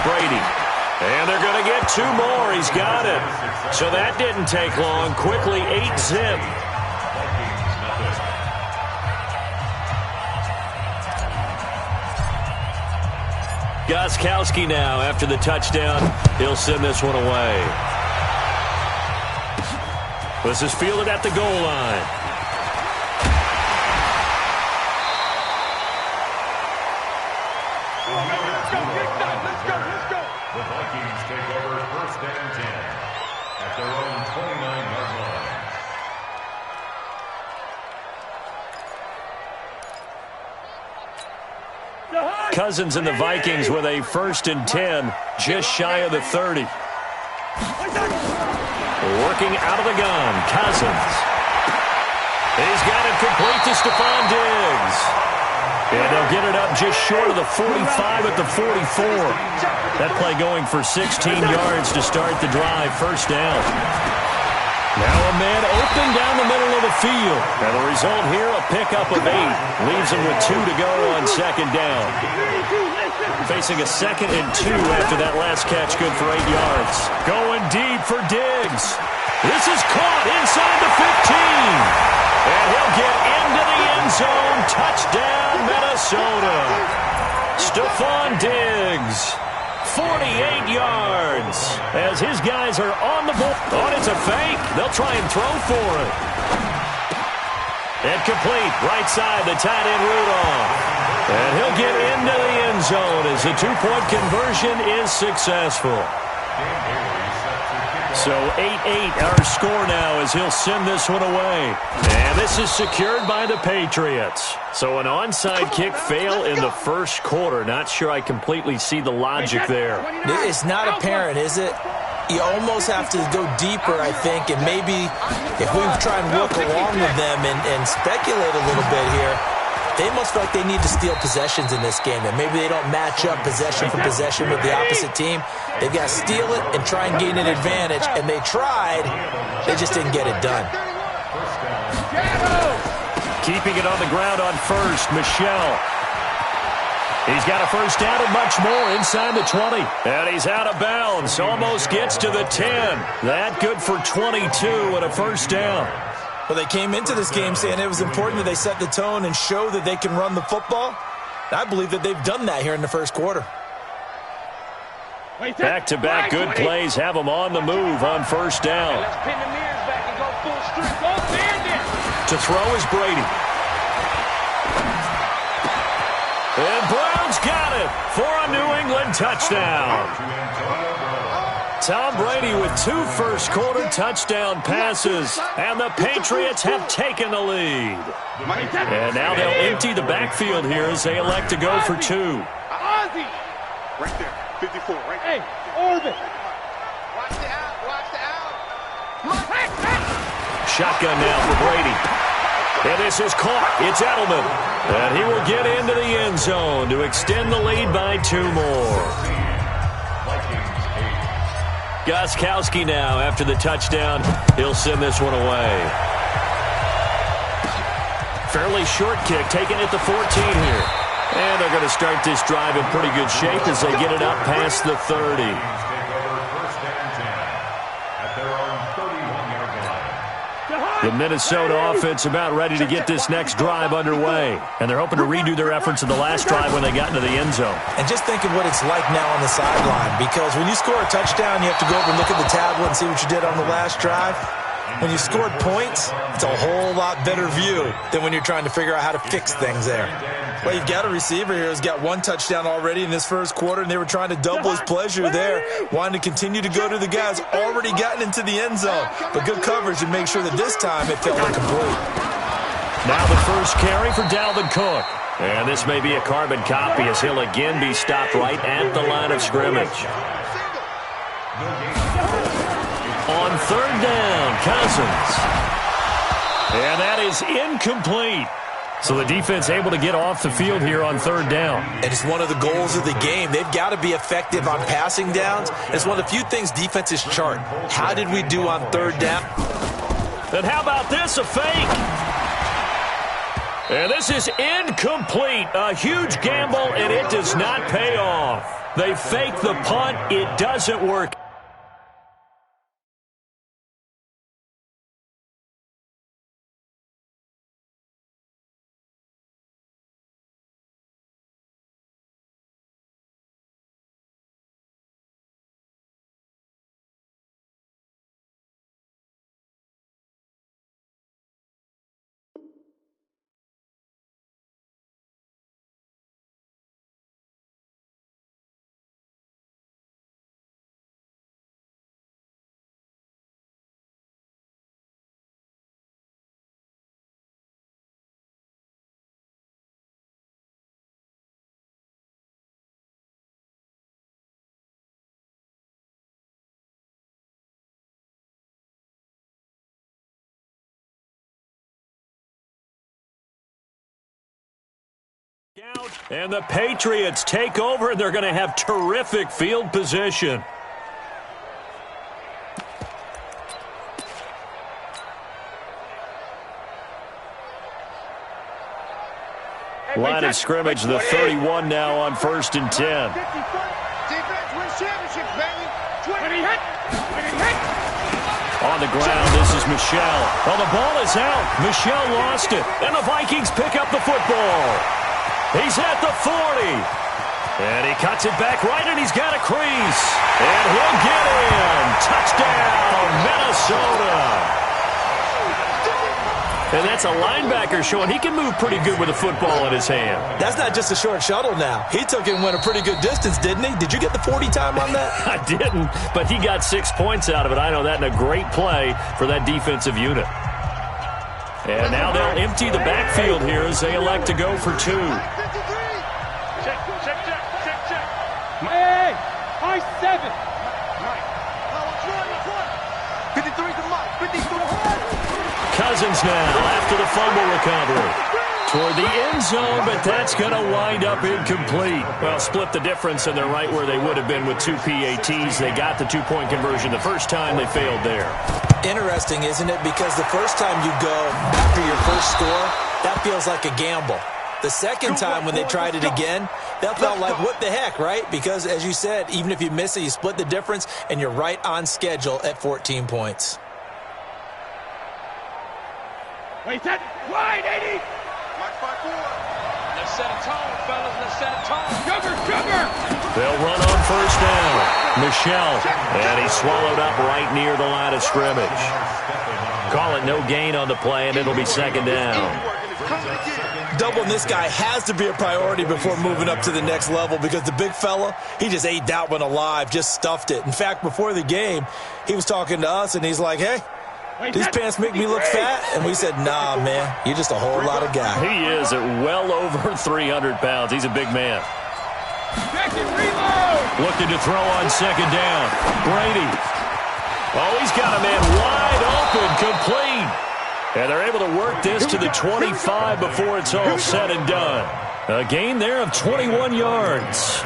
Brady. And they're going to get 2 more. He's got it. So that didn't take long. Quickly 8-zip. Gostkowski now after the touchdown. He'll send this one away. This is fielded at the goal line. The Vikings take over 1st and 10 at their own 29-yard line. Cousins and the Vikings with a 1st and 10, just shy of the 30. Working out of the gun, Cousins. He's got it complete to Stephon Diggs. And they'll get it up just short of the 45 at the 44. That play going for 16 yards to start the drive, 1st down. Now a man open down the middle of the field. And the result here, a pickup of 8. Leaves him with 2 to go on 2nd down. Facing a 2nd and 2 after that last catch, good for 8 yards. Going deep for Diggs. This is caught inside the 15. And he'll get into the end zone. Touchdown, Minnesota. Stephon Diggs, 48 yards. As his guys are on the ball. Oh, it's a fake. They'll try and throw for it. And complete, right side, the tight end Rudolph. And he'll get into the end zone as the 2-point conversion is successful. So 8-8 our score now as he'll send this one away. And this is secured by the Patriots. So an onside kick fail in the 1st quarter. Not sure I completely see the logic there. It's not apparent, is it? You almost have to go deeper, I think, and maybe if we try and work along with them and speculate a little bit here, they must feel like they need to steal possessions in this game, and maybe they don't match up possession for possession with the opposite team. They've got to steal it and try and gain an advantage, and they tried. They just didn't get it done. Keeping it on the ground on 1st, Michelle. He's got a 1st down and much more inside the 20. And he's out of bounds. Almost gets to the 10. That good for 22 and a 1st down. Well, they came into this game saying it was important that they set the tone and show that they can run the football. I believe that they've done that here in the 1st quarter. Back-to-back good plays have them on the move on 1st down. To throw is Brady. And Brown's got it for a New England touchdown. Tom Brady with 2 first-quarter touchdown passes, and the Patriots have taken the lead. And now they'll empty the backfield here as they elect to go for 2. Right there, 54, right there. Hey, Orbit. Watch the out, watch the out. Shotgun now for Brady. And this is caught. It's Edelman. And he will get into the end zone to extend the lead by 2 more. Gostkowski now after the touchdown. He'll send this one away. Fairly short kick taken at the 14 here. And they're going to start this drive in pretty good shape as they get it up past the 30. The Minnesota offense about ready to get this next drive underway. And they're hoping to redo their efforts in the last drive when they got into the end zone. And just think of what it's like now on the sideline. Because when you score a touchdown, you have to go over and look at the tablet and see what you did on the last drive. When you scored points, it's a whole lot better view than when you're trying to figure out how to fix things there. Well, you've got a receiver here who's got 1 touchdown already in this 1st quarter, and they were trying to double his pleasure there, wanting to continue to go to the guys already gotten into the end zone. But good coverage and make sure that this time it felt incomplete. Now the first carry for Dalvin Cook. And this may be a carbon copy as he'll again be stopped right at the line of scrimmage. On 3rd down, Cousins. And that is incomplete. So the defense able to get off the field here on 3rd down. And it's one of the goals of the game. They've got to be effective on passing downs. It's one of the few things defenses chart. How did we do on 3rd down? And how about this, a fake? And this is incomplete. A huge gamble, and it does not pay off. They fake the punt. It doesn't work. And the Patriots take over, and they're going to have terrific field position. Line of scrimmage, the 31 now on 1st and 10. Defense wins championships, baby. 20 hit. On the ground, this is Michelle. Well, the ball is out. Michelle lost it, and the Vikings pick up the football. He's at the 40. And he cuts it back right, and he's got a crease. And he'll get in. Touchdown, Minnesota. And that's a linebacker showing he can move pretty good with a football in his hand. That's not just a short shuttle now. He took it and went a pretty good distance, didn't he? Did you get the 40 time on that? I didn't, but he got 6 points out of it. I know that, and a great play for that defensive unit. And now they'll empty the backfield here as they elect to go for 2. Check. Hey, high 7. 53 to Mike. 53. Cousins now after the fumble recovery. Toward the end zone, but that's going to wind up incomplete. Well, split the difference, and they're right where they would have been with 2 PATs. They got the 2-point conversion the first time. They failed there. Interesting, isn't it? Because the first time you go after your first score, that feels like a gamble. The second time when they tried it again, that felt like, what the heck, right? Because, as you said, even if you miss it, you split the difference, and you're right on schedule at 14 points. Wait, that wide, 80. Mike 5-4. Let's set a tone, fellas. Let's set a tone. Sugar. They'll run on 1st down. Michelle, and he's swallowed up right near the line of scrimmage. Call it no gain on the play, and it'll be 2nd down. Doubling this guy has to be a priority before moving up to the next level because the big fella, he just ate that one alive, just stuffed it. In fact, before the game, he was talking to us, and he's like, hey, these pants make me look fat? And we said, nah, man, you're just a whole lot of guy. He is at well over 300 pounds. He's a big man. Looking to throw on 2nd down. Brady. Oh, he's got a man wide open, complete. And they're able to work this to the 25 before it's all said and done. A gain there of 21 yards.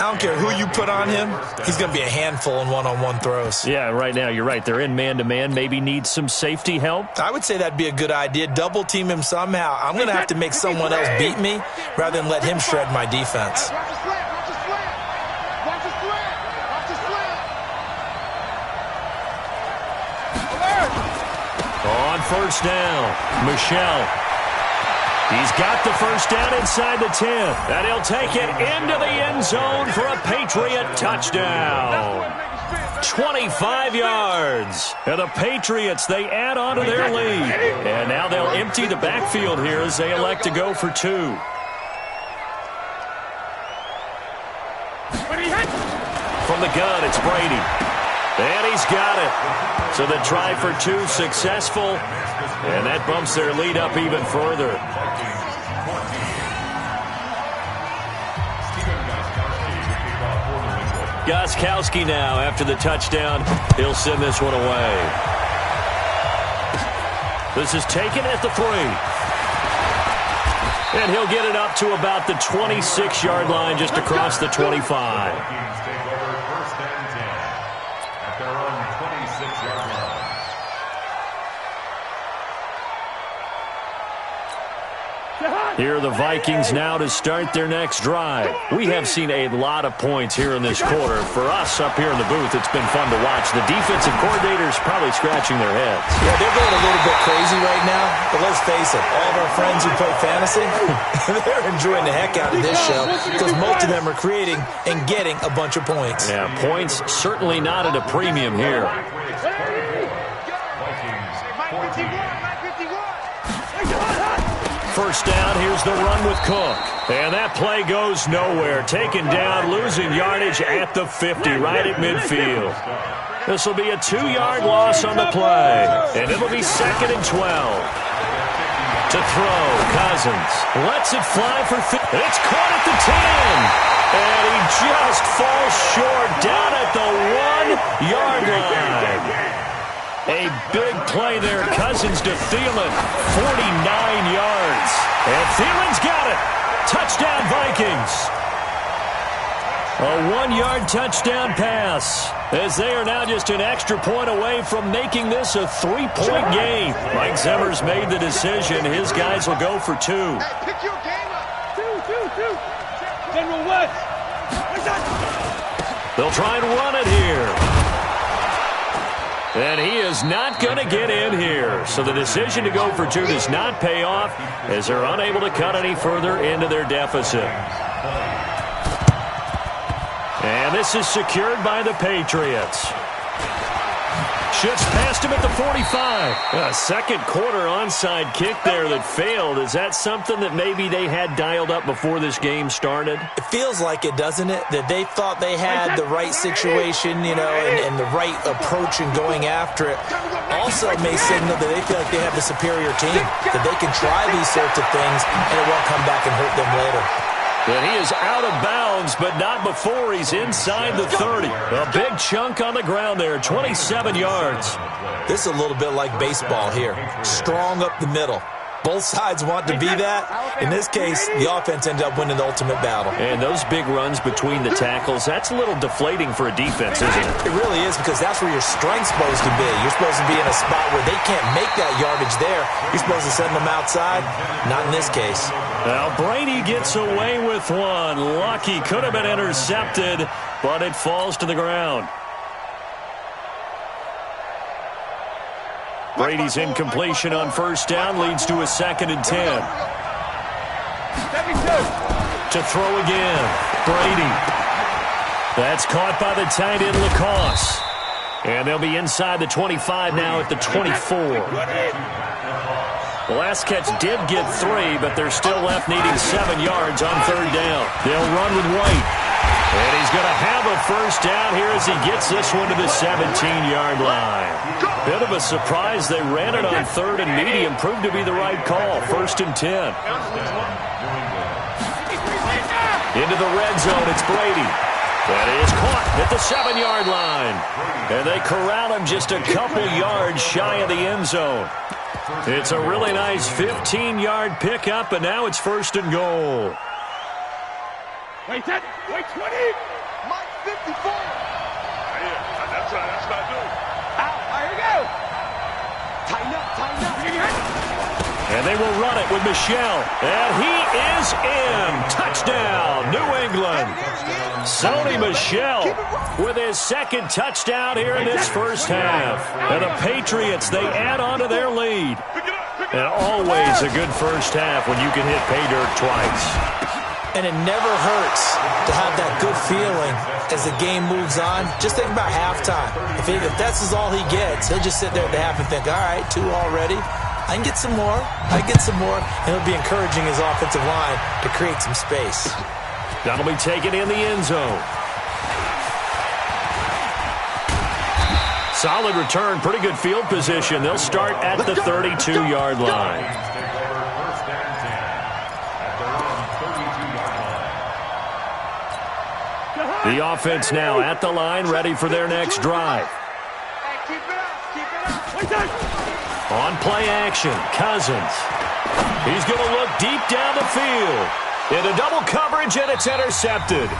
I don't care who you put on him. He's going to be a handful in one-on-one throws. Yeah, right now, you're right. They're in man-to-man. Maybe need some safety help. I would say that'd be a good idea. Double team him somehow. I'm going to have to make someone else beat me rather than let him shred my defense. On 1st down, Michelle. He's got the 1st down inside the 10. And he'll take it into the end zone for a Patriot touchdown. 25 yards. And the Patriots, they add on to their lead. And now they'll empty the backfield here as they elect to go for 2. From the gun, it's Brady. And he's got it. So the try for 2 successful. And that bumps their lead up even further. Gostkowski now after the touchdown. He'll send this one away. This is taken at the 3. And he'll get it up to about the 26-yard line just across the 25. Here are the Vikings now to start their next drive. We have seen a lot of points here in this quarter. For us up here in the booth, it's been fun to watch. The defensive coordinators probably scratching their heads. Yeah, they're going a little bit crazy right now, but let's face it, all of our friends who play fantasy, they're enjoying the heck out of this show because most of them are creating and getting a bunch of points. Yeah, points certainly not at a premium here. First down, here's the run with Cook. And that play goes nowhere. Taken down, losing yardage at the 50, right at midfield. This will be a 2-yard loss on the play. And it'll be 2nd and 12. To throw, Cousins lets it fly for it's caught at the 10. And he just falls short down at the 1-yard line. A big play there. Cousins to Thielen. 49 yards. And Thielen's got it. Touchdown, Vikings. A 1-yard touchdown pass, as they are now just an extra point away from making this a 3-point game. Mike Zimmer's made the decision. His guys will go for 2. Hey, pick your game up. 2. General West. They'll try and run it here. And he is not going to get in here. So the decision to go for 2 does not pay off as they're unable to cut any further into their deficit. And this is secured by the Patriots. Shoots past him at the 45. A second quarter onside kick there that failed. Is that something that maybe they had dialed up before this game started? It feels like it, doesn't it? That they thought they had the right situation, you know, and the right approach in going after it. Also may signal that they feel like they have the superior team, that they can try these sorts of things and it won't come back and hurt them later. And he is out of bounds, but not before he's inside the 30. A big chunk on the ground there, 27 yards. This is a little bit like baseball here. Strong up the middle. Both sides want to be that. In this case, the offense ended up winning the ultimate battle. And those big runs between the tackles, that's a little deflating for a defense, isn't it? It really is, because that's where your strength's supposed to be. You're supposed to be in a spot where they can't make that yardage there. You're supposed to send them outside. Not in this case. Now Brady gets away with one. Lucky, could have been intercepted, but it falls to the ground. Brady's incompletion on first down leads to a 2nd and 10. To throw again, Brady. That's caught by the tight end, Lacoste. And they'll be inside the 25 now at the 24. The last catch did get 3, but they're still left needing 7 yards on third down. They'll run with White. And he's going to have a first down here as he gets this one to the 17-yard line. Bit of a surprise. They ran it on 3rd and medium. Proved to be the right call. 1st and 10. Into the red zone. It's Brady. That is caught at the 7-yard line. And they corral him just a couple yards shy of the end zone. It's a really nice 15-yard pickup, and now it's 1st and goal. Wait 20. Mike 54. That's not good. Out. Here we go. Tighten up. And they will run it with Michel. And he is in. Touchdown, New England. Sony Michel with his 2nd touchdown here in this first half. And the Patriots, they add on to their lead. And always a good first half when you can hit pay dirt twice. And it never hurts to have that good feeling as the game moves on. Just think about halftime. If that's all he gets, he'll just sit there at the half and think, all right, 2 already. I can get some more. And it'll be encouraging his offensive line to create some space. That'll be taken in the end zone. Solid return, pretty good field position. They'll start at the 32-yard line. The offense now at the line, ready for their next drive. On play action, Cousins. He's going to look deep down the field. Into double coverage, and it's intercepted.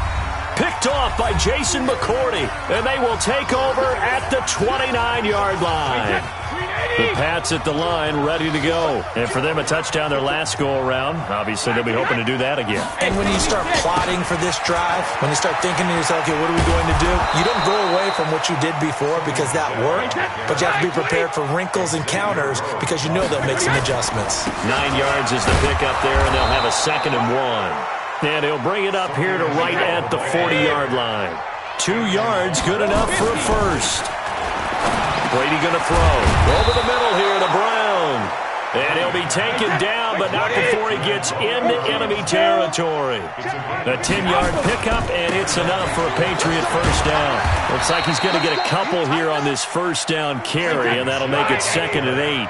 Picked picked off by Jason McCourty, and they will take over at the 29-yard line. The Pats at the line, ready to go. And for them, a touchdown their last go-around. Obviously, they'll be hoping to do that again. And when you start plotting for this drive, when you start thinking to yourself, okay, what are we going to do? You don't go away from what you did before because that worked, but you have to be prepared for wrinkles and counters because you know they'll make some adjustments. 9 yards is the pickup there, and they'll have a 2nd and 1. And he'll bring it up here to right at the 40-yard line. 2 yards, good enough for a first. Brady going to throw. Over the middle here to Brown. And he'll be taken down, but not before he gets into enemy territory. A 10-yard pickup, and it's enough for a Patriot first down. Looks like he's going to get a couple here on this first down carry, and that'll make it 2nd and 8.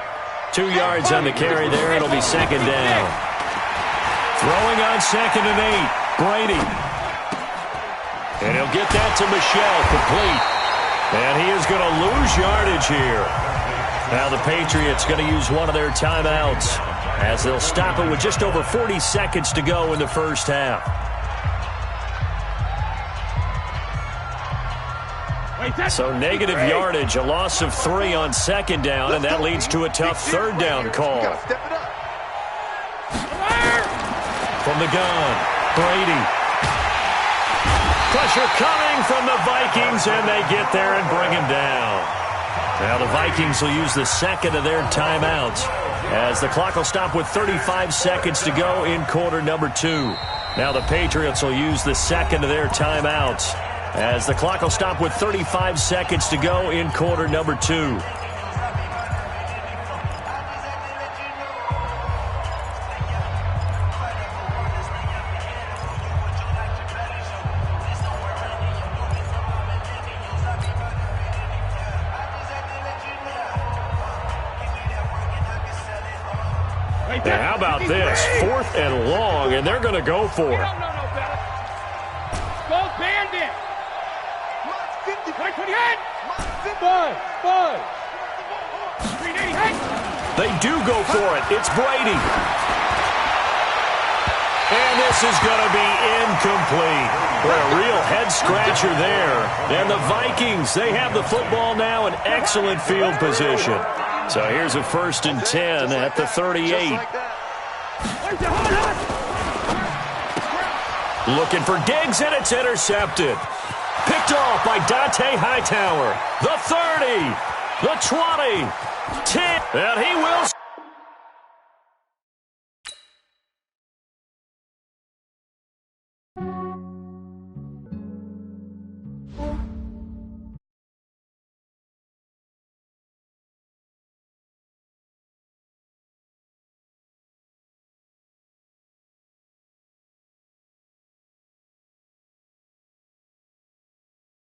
2 yards on the carry there. It'll be 2nd down. Throwing on 2nd and 8. Brady. And he'll get that to Michel, complete. And he is going to lose yardage here. Now the Patriots going to use one of their timeouts as they'll stop it with just over 40 seconds to go in the first half. So negative yardage, a loss of 3 on 2nd down, and that leads to a tough 3rd down call. From the gun, Brady. Pressure coming from the Vikings, and they get there and bring him down. Now the Vikings will use the 2nd of their timeouts as the clock will stop with 35 seconds to go in quarter number 2. Now the Patriots will use the 2nd of their timeouts as the clock will stop with 35 seconds to go in quarter number 2. Now, how about this? 4th and long, and they're going to go for it. Go bandit! They do go for it. It's Brady. And this is going to be incomplete. Well, a real head-scratcher there. And the Vikings, they have the football now in excellent field position. So here's a 1st and 10 at the 38. Looking for Diggs, and it's intercepted. Picked off by Dante Hightower. The 30, the 20, 10, and he will...